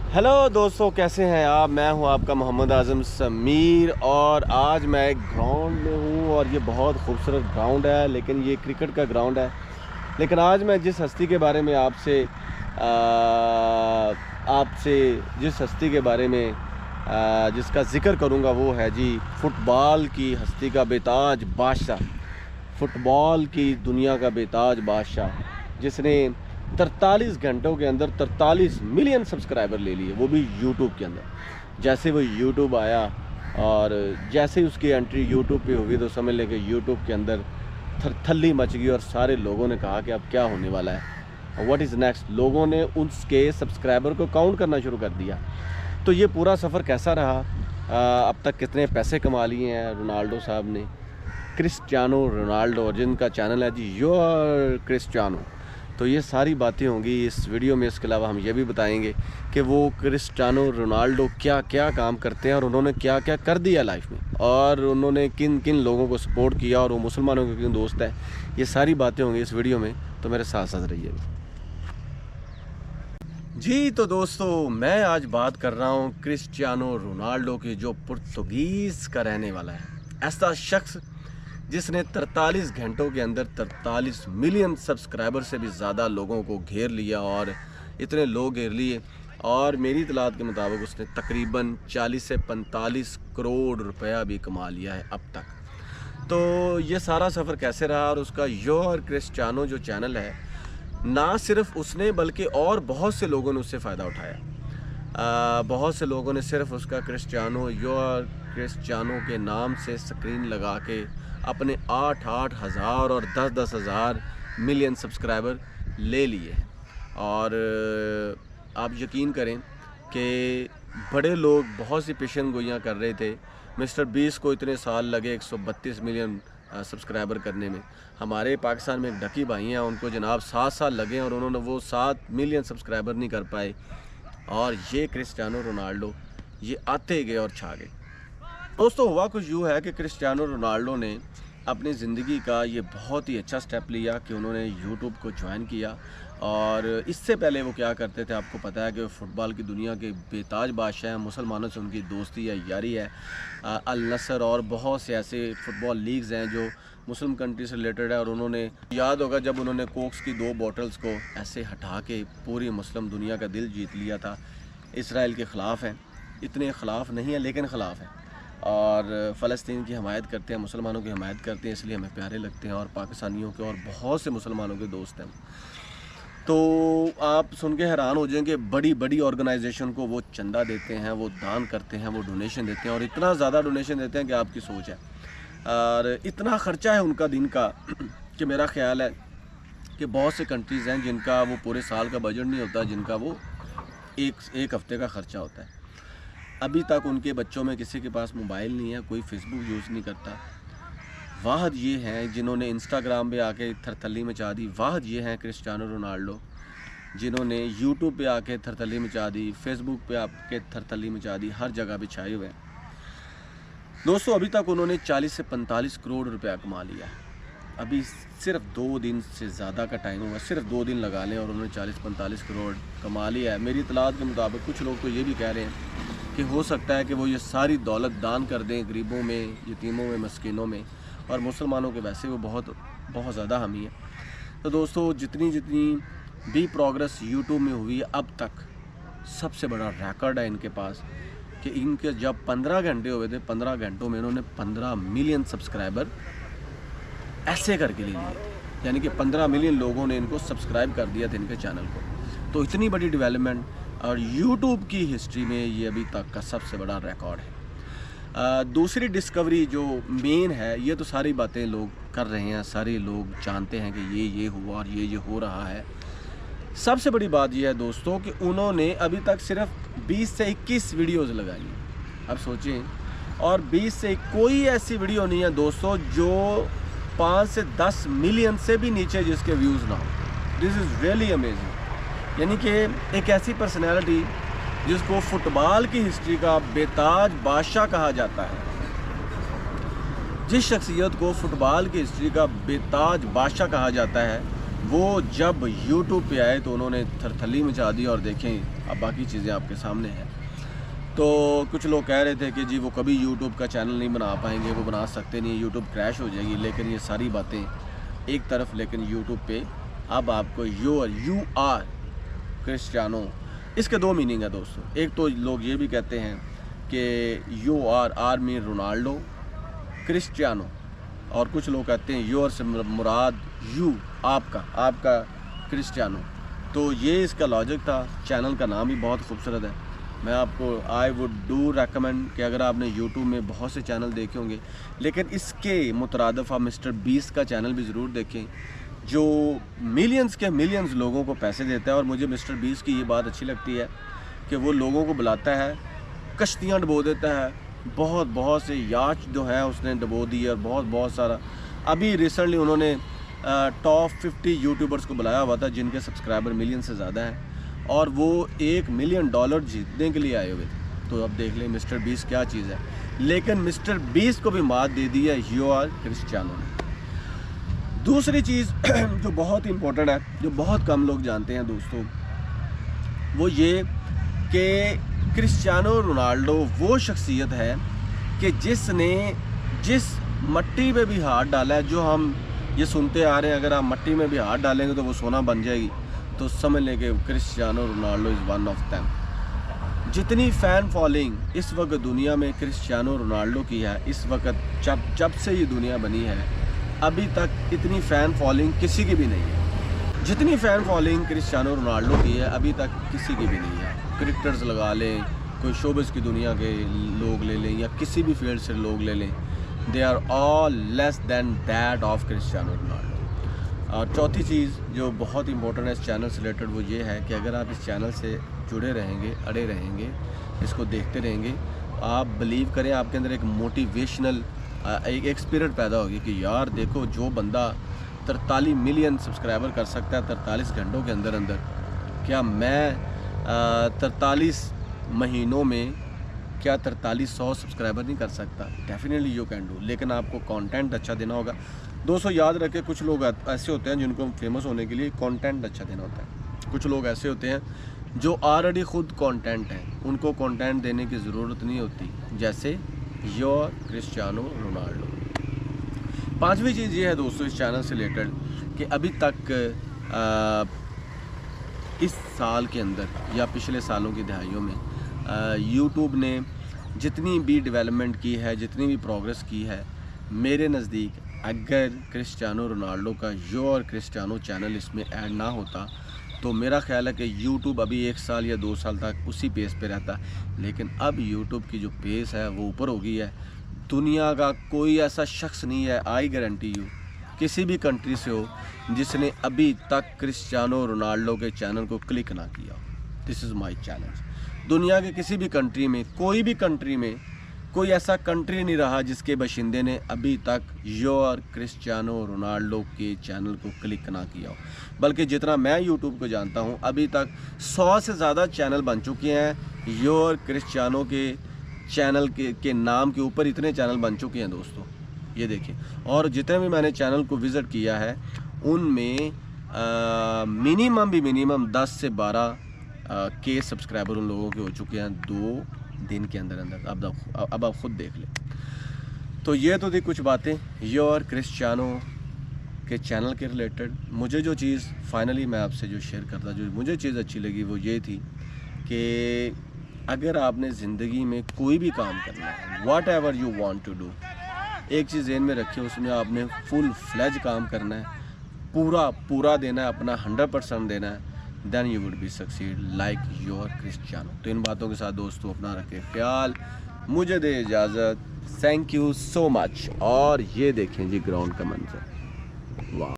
Hello दोस्तों, कैसे हैं आप। मैं हूं आपका मोहम्मद आज़म समीर और आज मैं एक ग्राउंड में हूं और ये बहुत खूबसूरत ग्राउंड है, लेकिन ये क्रिकेट का ग्राउंड है। लेकिन आज मैं जिस हस्ती के बारे में आपसे जिस हस्ती के बारे में जिसका ज़िक्र करूंगा वो है जी फ़ुटबॉल की हस्ती का बेताज बादशाह, फ़ुटबॉल की दुनिया का बेताज बादशाह, जिसने 43 घंटों के अंदर 43 मिलियन सब्सक्राइबर ले लिए, वो भी यूट्यूब के अंदर। जैसे वो यूट्यूब आया और जैसे ही उसकी एंट्री यूट्यूब पे हुई तो समझ लें कि यूट्यूब के अंदर थल्ली मच गई और सारे लोगों ने कहा कि अब क्या होने वाला है, व्हाट इज़ नेक्स्ट। लोगों ने उसके सब्सक्राइबर को काउंट करना शुरू कर दिया। तो ये पूरा सफ़र कैसा रहा, अब तक कितने पैसे कमा लिए हैं रोनाल्डो साहब ने, क्रिस्टियानो रोनाल्डो, जिनका चैनल है जी योर क्रिस्टियानो। तो ये सारी बातें होंगी इस वीडियो में। इसके अलावा हम ये भी बताएंगे कि वो क्रिस्टियानो रोनाल्डो क्या क्या काम करते हैं और उन्होंने क्या क्या कर दिया लाइफ में, और उन्होंने किन किन लोगों को सपोर्ट किया और वो मुसलमानों के किन दोस्त है। ये सारी बातें होंगी इस वीडियो में, तो मेरे साथ साथ रहिए जी। तो दोस्तों, मैं आज बात कर रहा हूँ क्रिस्टियानो रोनाल्डो की, जो पुर्तगीज़ का रहने वाला है। ऐसा शख्स जिसने 43 घंटों के अंदर 43 मिलियन सब्सक्राइबर से भी ज़्यादा लोगों को घेर लिया, और इतने लोग घेर लिए और मेरी इतलात के मुताबिक उसने तकरीबन 40 से 45 करोड़ रुपया भी कमा लिया है अब तक। तो ये सारा सफ़र कैसे रहा, और उसका योर क्रिस्टियानो जो चैनल है, ना सिर्फ उसने बल्कि और बहुत से लोगों ने उससे फ़ायदा उठाया। बहुत से लोगों ने सिर्फ उसका क्रिस्टियानो योर क्रिस्टियानो के नाम से स्क्रीन लगा के अपने 8-8 हज़ार और 10-10 हज़ार मिलियन सब्सक्राइबर ले लिए। और आप यकीन करें कि बड़े लोग बहुत सी पेशन गोइयाँ कर रहे थे। मिस्टर बीस को इतने साल लगे 132 मिलियन सब्सक्राइबर करने में। हमारे पाकिस्तान में एक डकी भाई हैं, उनको जनाब 7 साल लगे और उन्होंने वो 7 मिलियन सब्सक्राइबर नहीं कर पाए। और ये क्रिस्टियानो रोनाल्डो ये आते गए और छा गए। दोस्तों, हुआ कुछ यूँ है कि क्रिस्टियानो रोनाल्डो ने अपनी ज़िंदगी का ये बहुत ही अच्छा स्टेप लिया कि उन्होंने यूट्यूब को ज्वाइन किया। और इससे पहले वो क्या करते थे, आपको पता है कि फ़ुटबॉल की दुनिया के बेताज बादशाह हैं। मुसलमानों से उनकी दोस्ती है, यारी है। अल नसर और बहुत से ऐसे फ़ुटबॉल लीग्स हैं जो मुस्लिम कंट्री से रिलेटेड है। और उन्होंने, याद होगा जब उन्होंने कोक्स की 2 बॉटल्स को ऐसे हटा के पूरी मुस्लिम दुनिया का दिल जीत लिया था। इसराइल के ख़िलाफ़ हैं, इतने ख़िलाफ़ नहीं है लेकिन ख़िलाफ़ हैं, और फ़लस्तीन की हमायत करते हैं, मुसलमानों की हमायत करते हैं, इसलिए हमें प्यारे लगते हैं, और पाकिस्तानियों के और बहुत से मुसलमानों के दोस्त हैं। तो आप सुन के हैरान हो जाएंगे, बड़ी बड़ी ऑर्गेनाइजेशन को वो चंदा देते हैं, वो दान करते हैं, वो डोनेशन देते हैं, और इतना ज़्यादा डोनेशन देते हैं कि आपकी सोच है। और इतना ख़र्चा है उनका दिन का कि मेरा ख्याल है कि बहुत से कंट्रीज़ हैं जिनका वो पूरे साल का बजट नहीं होता, जिनका वो एक हफ़्ते का ख़र्चा होता है। अभी तक उनके बच्चों में किसी के पास मोबाइल नहीं है, कोई फेसबुक यूज़ नहीं करता। वाहद ये हैं जिन्होंने इंस्टाग्राम पे आके थरथल्ली मचा दी। वाहद ये हैं क्रिस्टियानो रोनाल्डो जिन्होंने यूट्यूब पे आके थरथल्ली मचा दी, फेसबुक पे आके थरथल्ली मचा दी, हर जगह पे छाए हुए हैं। दोस्तों, अभी तक उन्होंने 40 से 45 करोड़ रुपया कमा लिया। अभी सिर्फ 2 दिन से ज़्यादा का टाइम होगा, सिर्फ 2 दिन लगा लें और उन्होंने 40-45 करोड़ कमा लिया है। मेरी इतलात के मुताबिक कुछ लोग तो ये भी कह रहे हैं कि हो सकता है कि वो ये सारी दौलत दान कर दें गरीबों में, यतीमों में, मस्किनों में, और मुसलमानों के वैसे वो बहुत ज़्यादा हामी है। तो दोस्तों, जितनी भी प्रोग्रेस यूट्यूब में हुई है अब तक, सबसे बड़ा रिकॉर्ड है इनके पास कि इनके जब 15 घंटे हुए थे, 15 घंटों में इन्होंने 15 मिलियन सब्सक्राइबर ऐसे करके ले लिए। यानी कि 15 मिलियन लोगों ने इनको सब्सक्राइब कर दिया था इनके चैनल को। तो इतनी बड़ी डेवलपमेंट, और यूट्यूब की हिस्ट्री में ये अभी तक का सबसे बड़ा रिकॉर्ड है। दूसरी डिस्कवरी जो मेन है, ये तो सारी बातें लोग कर रहे हैं, सारे लोग जानते हैं कि ये हुआ और ये हो रहा है। सबसे बड़ी बात ये है दोस्तों कि उन्होंने अभी तक सिर्फ 20 से 21 वीडियोज़ लगाई हैं। अब सोचें, और 20 से कोई ऐसी वीडियो नहीं है दोस्तों जो 5 से 10 मिलियन से भी नीचे जिसके व्यूज़ ना हो। This is really amazing. यानी कि एक ऐसी पर्सनैलिटी जिसको फ़ुटबॉल की हिस्ट्री का बेताज बादशाह कहा जाता है, जिस शख्सियत को फ़ुटबॉल की हिस्ट्री का बेताज बादशाह कहा जाता है, वो जब YouTube पे आए तो उन्होंने थरथली मचा दी। और देखें अब बाकी चीज़ें आपके सामने हैं। तो कुछ लोग कह रहे थे कि जी वो कभी YouTube का चैनल नहीं बना पाएंगे, वो बना सकते नहीं, YouTube क्रैश हो जाएगी। लेकिन ये सारी बातें एक तरफ, लेकिन YouTube पे अब आपको यू आर क्रिस्टियानो, इसके दो मीनिंग है दोस्तों। एक तो लोग ये भी कहते हैं कि you are mean Ronaldo Cristiano, और कुछ लोग कहते हैं योर से मुराद यू, आपका क्रिस्टियानो। तो ये इसका लॉजिक था। चैनल का नाम भी बहुत खूबसूरत है। मैं आपको आई वुड डू रेकमेंड कि अगर आपने यूट्यूब में बहुत से चैनल देखे होंगे, लेकिन इसके मुतरादिफ आप मिस्टर बीस्ट का चैनल भी ज़रूर देखें, जो मिलियंस के मिलियंस लोगों को पैसे देता है। और मुझे मिस्टर बीस्ट की ये बात अच्छी लगती है कि वो लोगों को बुलाता है, कश्तियाँ डुबो देता है, बहुत से याच जो है उसने डुबो दी है, और बहुत सारा। अभी रिसेंटली उन्होंने टॉप 50 यूट्यूबर्स को बुलाया हुआ था जिनके सब्सक्राइबर मिलियन से ज़्यादा हैं, और वो $1 मिलियन जीतने के लिए आए हुए थे। तो अब देख लें मिस्टर बीस्ट क्या चीज़ है। लेकिन मिस्टर बीस्ट को भी मात दे दी है यू आर क्रिस्टियानो ने। दूसरी चीज़ जो बहुत ही इम्पोर्टेंट है, जो बहुत कम लोग जानते हैं दोस्तों, वो ये कि क्रिस्टियानो रोनाल्डो वो शख्सियत है कि जिसने जिस मट्टी पे भी हाथ डाला है, जो हम ये सुनते आ रहे हैं, अगर आप मट्टी में भी हाथ डालेंगे तो वो सोना बन जाएगी, तो समझ लें कि Cristiano Ronaldo is one of them. जितनी फ़ैन फॉलोइंग इस वक्त दुनिया में क्रिस्टियानो रोनाल्डो की है, इस वक्त जब से ये दुनिया बनी है, अभी तक इतनी फ़ैन फॉलोइंग किसी की भी नहीं है। जितनी फ़ैन फॉलोइंग क्रिस्टियानो रोनाल्डो की है, अभी तक किसी की भी नहीं है। क्रिकेटर्स लगा लें, कोई शोबिज़ की दुनिया के लोग ले लें, या किसी भी फील्ड से लोग ले लें, they are all less than that of Cristiano Ronaldo. और चौथी चीज़ जो बहुत इंपॉर्टेंट है इस चैनल से रिलेटेड, वो ये है कि अगर आप इस चैनल से जुड़े रहेंगे, अड़े रहेंगे, इसको देखते रहेंगे, आप बिलीव करें आपके अंदर एक मोटिवेशनल एक स्पिरिट पैदा होगी कि यार देखो, जो बंदा 43 मिलियन सब्सक्राइबर कर सकता है 43 घंटों के अंदर, क्या मैं 43 महीनों में क्या 4300 सब्सक्राइबर नहीं कर सकता? Definitely you can do. लेकिन आपको कंटेंट अच्छा देना होगा दोस्तों। याद रखें, कुछ लोग ऐसे होते हैं जिनको फेमस होने के लिए कंटेंट अच्छा देना होता है। कुछ लोग ऐसे होते हैं जो ऑलरेडी खुद कंटेंट हैं, उनको कंटेंट देने की ज़रूरत नहीं होती, जैसे योर क्रिस्टियानो रोनाल्डो। पांचवी चीज़ ये है दोस्तों इस चैनल से रिलेटेड कि अभी तक इस साल के अंदर या पिछले सालों की दहाइयों में यूट्यूब ने जितनी भी डेवलपमेंट की है, जितनी भी प्रोग्रेस की है, मेरे नज़दीक अगर क्रिस्टियानो रोनाल्डो का योर क्रिस्टियानो चैनल इसमें ऐड ना होता तो मेरा ख्याल है कि यूट्यूब अभी 1 साल या 2 साल तक उसी पेस पे रहता। लेकिन अब यूट्यूब की जो पेस है वो ऊपर हो गई है। दुनिया का कोई ऐसा शख्स नहीं है, आई गारंटी यू, किसी भी कंट्री से हो, जिसने अभी तक क्रिस्टियानो रोनाल्डो के चैनल को क्लिक ना किया। This is my challenge. दुनिया के किसी भी कंट्री में, कोई भी कंट्री में, कोई ऐसा कंट्री नहीं रहा जिसके बाशिंदे ने अभी तक योर क्रिस्टियानो रोनाल्डो के चैनल को क्लिक ना किया हो। बल्कि जितना मैं यूट्यूब को जानता हूं, अभी तक 100 से ज़्यादा चैनल बन चुके हैं योर क्रिस्टियानो के चैनल के नाम के ऊपर। इतने चैनल बन चुके हैं दोस्तों, ये देखिए। और जितने भी मैंने चैनल को विज़िट किया है उनमें मिनिमम 10 से 12 के सब्सक्राइबर उन लोगों के हो चुके हैं 2 दिन के अंदर। अब आप खुद देख लें। तो ये तो थी कुछ बातें योर क्रिस्टियानो के चैनल के रिलेटेड। मुझे जो चीज़ फाइनली मैं आपसे जो शेयर करता, जो मुझे चीज़ अच्छी लगी वो ये थी कि अगर आपने ज़िंदगी में कोई भी काम करना है, whatever you want to do, एक चीज़ ज़हन में रखिए, उसमें आपने फुल फ्लेज काम करना है, पूरा देना है, अपना 100% देना है, then you would be succeed like your Cristiano. तो इन बातों के साथ दोस्तों अपना रखें ख्याल, मुझे दे इजाज़त। Thank you so much. और ये देखें जी ग्राउंड का मंजर।